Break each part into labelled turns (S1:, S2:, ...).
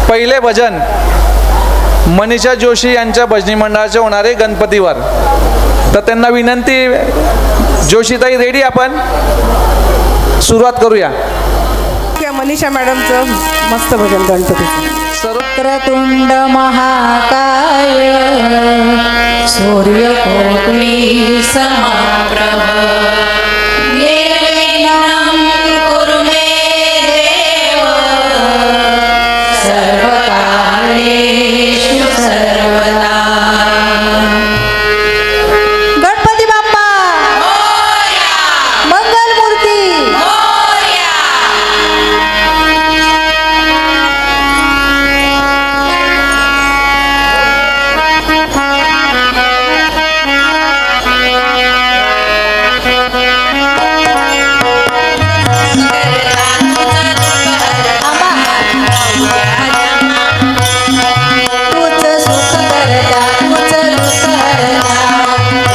S1: पहिले भजन मनीषा जोशी यांच्या भजनी मंडळाचे होणारे गणपतीवर. तर त्यांना विनंती, जोशीताई रेडी, आपण सुरुवात करूया.
S2: मनीषा मॅडमचं मस्त भजन गणपतीचं.
S3: वक्रतुंड महाकाय सूर्यकोटि समप्रभ निर्विघ्नं कुरु मे देव सर्वकार्येषु सर्वदा.
S2: गणपती बाप्पा
S3: मोरया,
S2: मंगलमूर्ती.
S3: मोरया. तूच सुख करता, तूच दुःख हरता,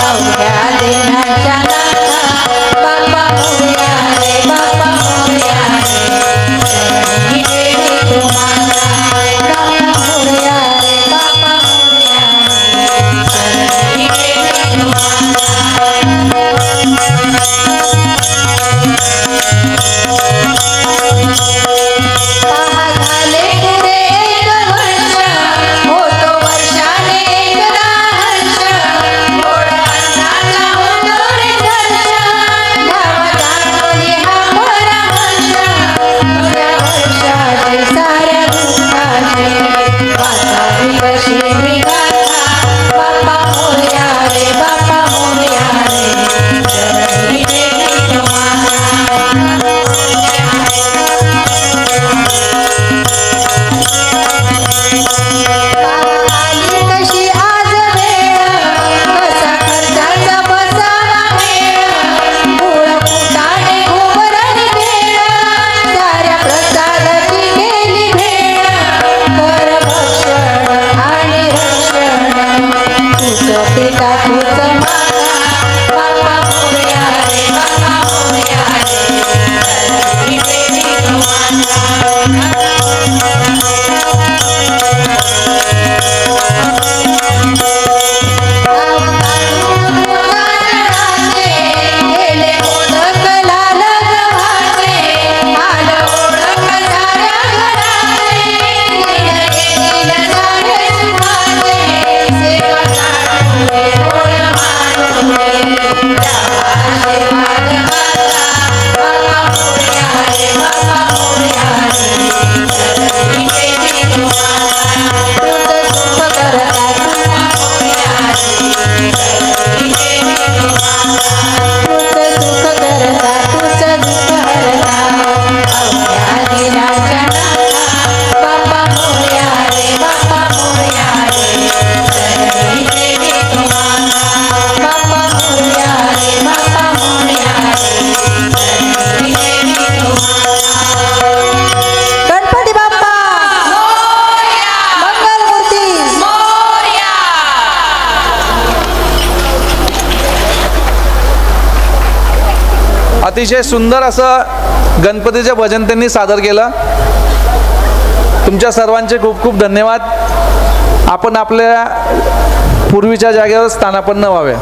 S3: अवघ्या देण्याच्या नाथा. बाप्पा मोरया रे, बाप्पा मोरया रे, चरणी देवी तुम्हाला. बाप्पा मोरया रे, बाप्पा मोरया रे, चरणी देवी तुम्हाला. पहा झाले पुरे एक वर्ष, होतो वर्षाने एकदा हर्ष. गोड अन्नाचा होतो रे दर्श, गावात हा परामर्श. नव्या वर्षाचे साऱ्या दुःखाचे वाचावी कशी मी गाथा. बाप्पा मोरया रे, बाप्पा मोरया रे, चरणी देवी तुम्हाला. आली कशी आज वेळ, कसा खर्चाचा बसावा मेळ. मूळ फुटाणे घुमरणी भेळ, साऱ्या प्रसादाची केली भेळ. कर भक्षण आणि रक्षण, तूच पिता तूच माता. बाप्पा मोरया रे, बाप्पा मोरया रे, चरणी देवी तुम्हाला. गेले मोदक लाल गव्हाचे, आल ओळख साऱ्या घराचे. येतील सारे सुखाचे, सेवकांचे गोड मानूने द्यावा आशीर्वाद माता. बाप्पा मोरया रे, बाप्पा मोरया रे, चरणी देवी तुम्हाला. तूच सुख करता, तूच मोरया रे, चरणी देवी तुम्हाला. तूच सुख करता, तूच दुःख हरता, अवघ्या दिनाच्या नाथा. बाप्पा मोरया रे, बाप्पा मोरया रे, चरणी देवी तुम्हाला. बाप्पा मोरया रे, बाप्पा मोरया रे, चरणी देवी तुम्हाला.
S2: गणपती बाप्पा
S3: मोरया,
S2: मंगलमूर्ती.
S3: मोरया.
S1: अतिशय सुंदर असं गणपतीचे भजन त्यांनी सादर केलं. तुमच्या सर्वांचे खूप खूप धन्यवाद. आपण आपल्या पूर्वीच्या जागेवर स्थानापन्न व्हावे.